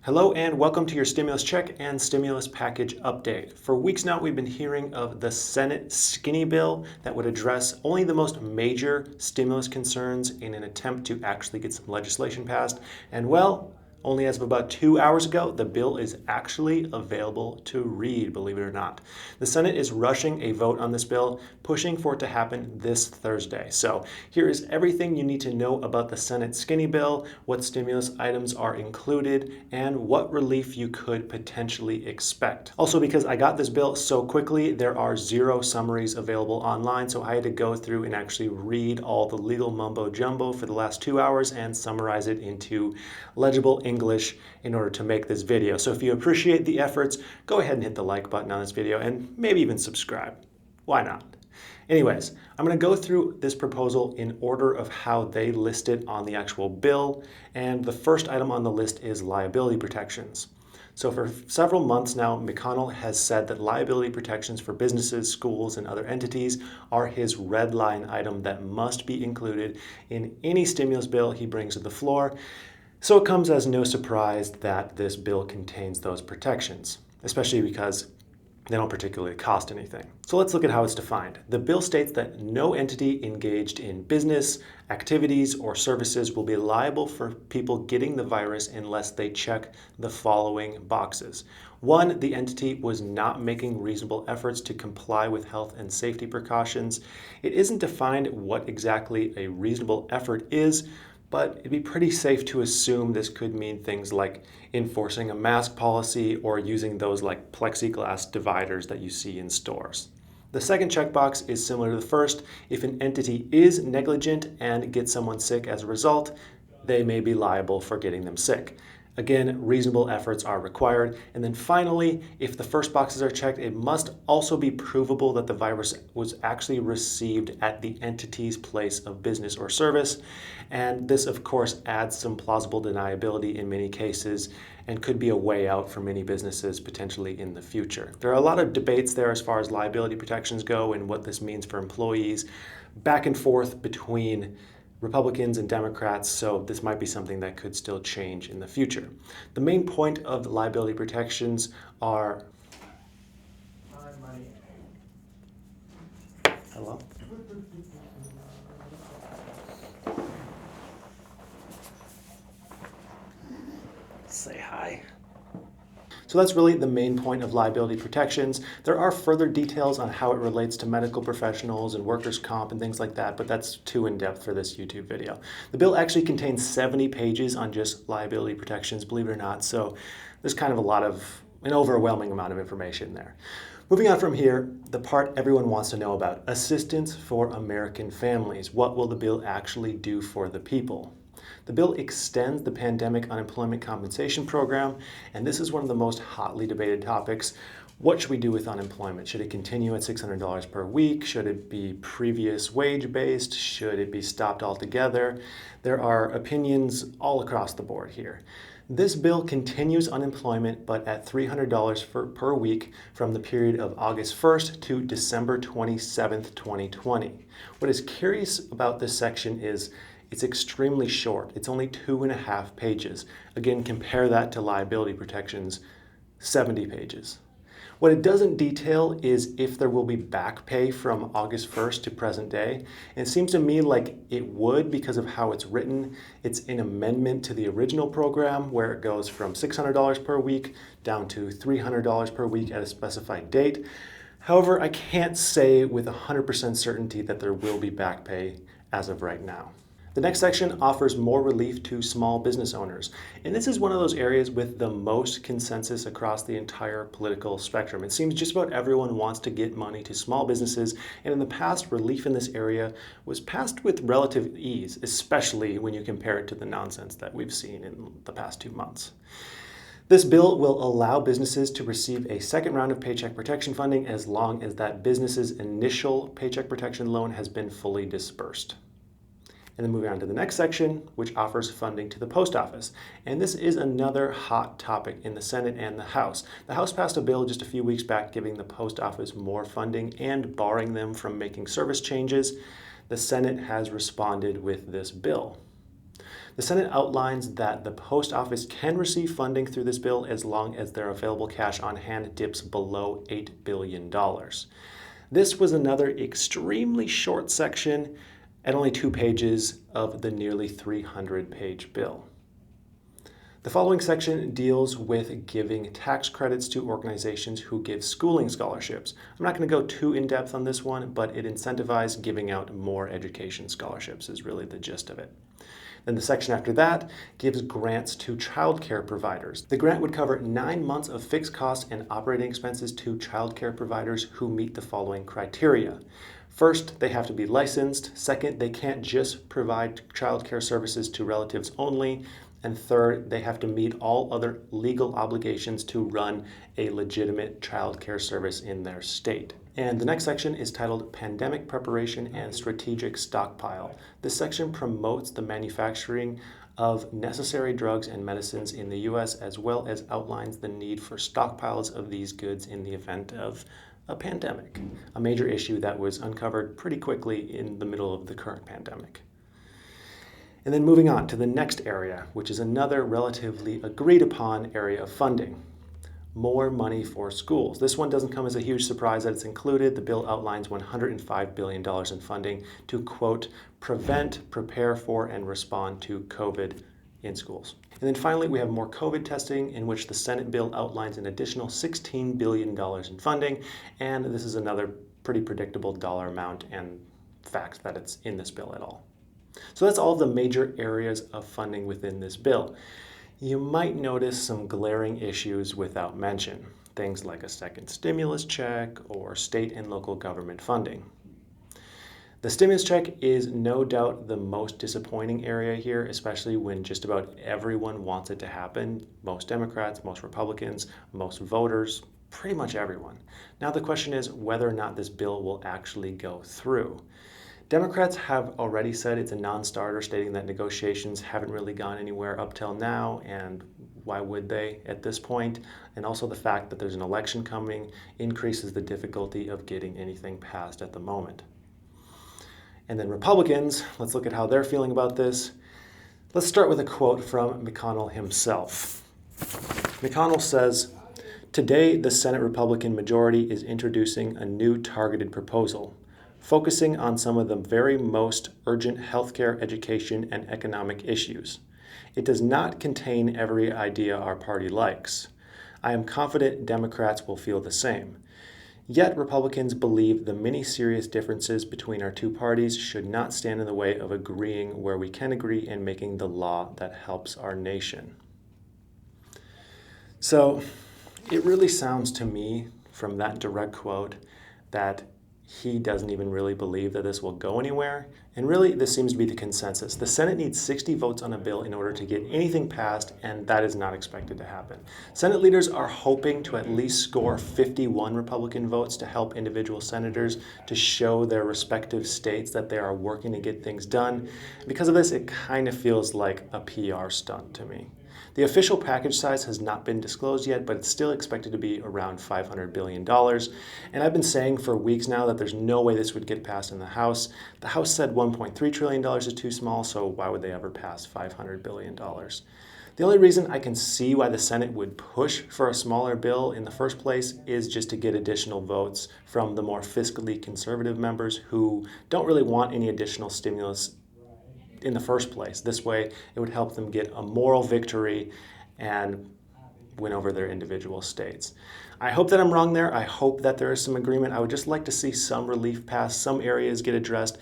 Hello and welcome to your stimulus check and stimulus package update. For weeks now, we've been hearing of the Senate skinny bill that would address only the most major stimulus concerns in an attempt to actually get some legislation passed. And well, only as of about 2 hours ago, the bill is actually available to read, believe it or not. The Senate is rushing a vote on this bill, pushing for it to happen this Thursday. So here is everything you need to know about the Senate skinny bill, what stimulus items are included, and what relief you could potentially expect. Also, because I got this bill so quickly, there are 0 summaries available online, so I had to go through and actually read all the legal mumbo jumbo for the last 2 hours and summarize it into legible English in order to make this video. So if you appreciate the efforts, go ahead and hit the like button on this video and maybe even subscribe. Why not? Anyways, I'm going to go through this proposal in order of how they list it on the actual bill, and the first item on the list is liability protections. So for several months now, McConnell has said that liability protections for businesses, schools, and other entities are his red line item that must be included in any stimulus bill he brings to the floor. So it comes as no surprise that this bill contains those protections, especially because they don't particularly cost anything. So let's look at how it's defined. The bill states that no entity engaged in business, activities, or services will be liable for people getting the virus unless they check the following boxes. 1, the entity was not making reasonable efforts to comply with health and safety precautions. It isn't defined what exactly a reasonable effort is, but it'd be pretty safe to assume this could mean things like enforcing a mask policy or using those like plexiglass dividers that you see in stores. The second checkbox is similar to the first. If an entity is negligent and gets someone sick as a result, they may be liable for getting them sick. Again, reasonable efforts are required. And then finally, if the first boxes are checked, it must also be provable that the virus was actually received at the entity's place of business or service. And this, of course, adds some plausible deniability in many cases and could be a way out for many businesses potentially in the future. There are a lot of debates there as far as liability protections go and what this means for employees, back and forth between Republicans and Democrats, so this might be something that could still change in the future. The main point of the liability protections are... Hello? Say hi. So that's really the main point of liability protections. There are further details on how it relates to medical professionals and workers' comp and things like that, but that's too in-depth for this YouTube video. The bill actually contains 70 pages on just liability protections, believe it or not, so there's kind of an overwhelming amount of information there. Moving on from here, the part everyone wants to know about, assistance for American families. What will the bill actually do for the people? The bill extends the pandemic unemployment compensation program, and this is one of the most hotly debated topics. What should we do with unemployment? Should it continue at $600 per week? Should it be previous wage-based? Should it be stopped altogether? There are opinions all across the board here. This bill continues unemployment, but at $300 per week from the period of August 1st to December 27th, 2020. What is curious about this section is it's extremely short. It's only 2.5 pages. Again, compare that to liability protections, 70 pages. What it doesn't detail is if there will be back pay from August 1st to present day. And it seems to me like it would because of how it's written. It's an amendment to the original program where it goes from $600 per week down to $300 per week at a specified date. However, I can't say with 100% certainty that there will be back pay as of right now. The next section offers more relief to small business owners. And this is one of those areas with the most consensus across the entire political spectrum. It seems just about everyone wants to get money to small businesses, and in the past, relief in this area was passed with relative ease, especially when you compare it to the nonsense that we've seen in the past 2 months. This bill will allow businesses to receive a second round of paycheck protection funding as long as that business's initial paycheck protection loan has been fully disbursed. And then moving on to the next section, which offers funding to the post office. And this is another hot topic in the Senate and the House. The House passed a bill just a few weeks back giving the post office more funding and barring them from making service changes. The Senate has responded with this bill. The Senate outlines that the post office can receive funding through this bill as long as their available cash on hand dips below $8 billion. This was another extremely short section at only 2 pages of the nearly 300-page bill. The following section deals with giving tax credits to organizations who give schooling scholarships. I'm not going to go too in-depth on this one, but it incentivizes giving out more education scholarships is really the gist of it. Then the section after that gives grants to childcare providers. The grant would cover 9 months of fixed costs and operating expenses to childcare providers who meet the following criteria. First, they have to be licensed. Second, they can't just provide childcare services to relatives only. And third, they have to meet all other legal obligations to run a legitimate childcare service in their state. And the next section is titled Pandemic Preparation and Strategic Stockpile. This section promotes the manufacturing of necessary drugs and medicines in the U.S., as well as outlines the need for stockpiles of these goods in the event of a pandemic, a major issue that was uncovered pretty quickly in the middle of the current pandemic. And then moving on to the next area, which is another relatively agreed upon area of funding. More money for schools. This one doesn't come as a huge surprise that it's included. The bill outlines $105 billion in funding to, quote, prevent, prepare for, and respond to COVID in schools. And then finally, we have more COVID testing, in which the Senate bill outlines an additional $16 billion in funding. And this is another pretty predictable dollar amount and fact that it's in this bill at all. So that's all of the major areas of funding within this bill. You might notice some glaring issues without mention, things like a second stimulus check or state and local government funding. The stimulus check is no doubt the most disappointing area here, especially when just about everyone wants it to happen. Most Democrats, most Republicans, most voters, pretty much everyone. Now the question is whether or not this bill will actually go through. Democrats have already said it's a non-starter, stating that negotiations haven't really gone anywhere up till now, and why would they at this point? And also the fact that there's an election coming increases the difficulty of getting anything passed at the moment. And then Republicans, let's look at how they're feeling about this. Let's start with a quote from McConnell himself. McConnell says, "Today, the Senate Republican majority is introducing a new targeted proposal, focusing on some of the very most urgent healthcare, education, and economic issues. It does not contain every idea our party likes. I am confident Democrats will feel the same. Yet Republicans believe the many serious differences between our two parties should not stand in the way of agreeing where we can agree and making the law that helps our nation." So it really sounds to me from that direct quote that he doesn't even really believe that this will go anywhere. And really, this seems to be the consensus. The Senate needs 60 votes on a bill in order to get anything passed, and that is not expected to happen. Senate leaders are hoping to at least score 51 Republican votes to help individual senators to show their respective states that they are working to get things done. Because of this, it kind of feels like a PR stunt to me. The official package size has not been disclosed yet, but it's still expected to be around $500 billion. And I've been saying for weeks now that there's no way this would get passed in the House. The House said $1.3 trillion is too small, so why would they ever pass $500 billion? The only reason I can see why the Senate would push for a smaller bill in the first place is just to get additional votes from the more fiscally conservative members who don't really want any additional stimulus in the first place. This way, it would help them get a moral victory and win over their individual states. I hope that I'm wrong there. I hope that there is some agreement. I would just like to see some relief passed, some areas get addressed,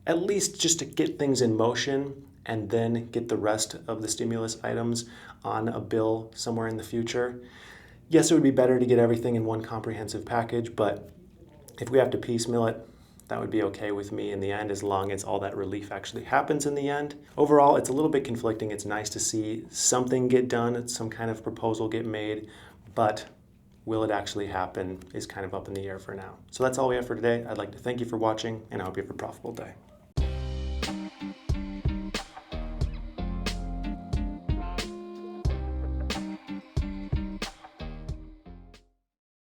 at least just to get things in motion and then get the rest of the stimulus items on a bill somewhere in the future. Yes, it would be better to get everything in one comprehensive package, but if we have to piecemeal it, that would be okay with me in the end, as long as all that relief actually happens in the end. Overall, it's a little bit conflicting. It's nice to see something get done, some kind of proposal get made, but will it actually happen is kind of up in the air for now. So that's all we have for today. I'd like to thank you for watching, and I hope you have a profitable day.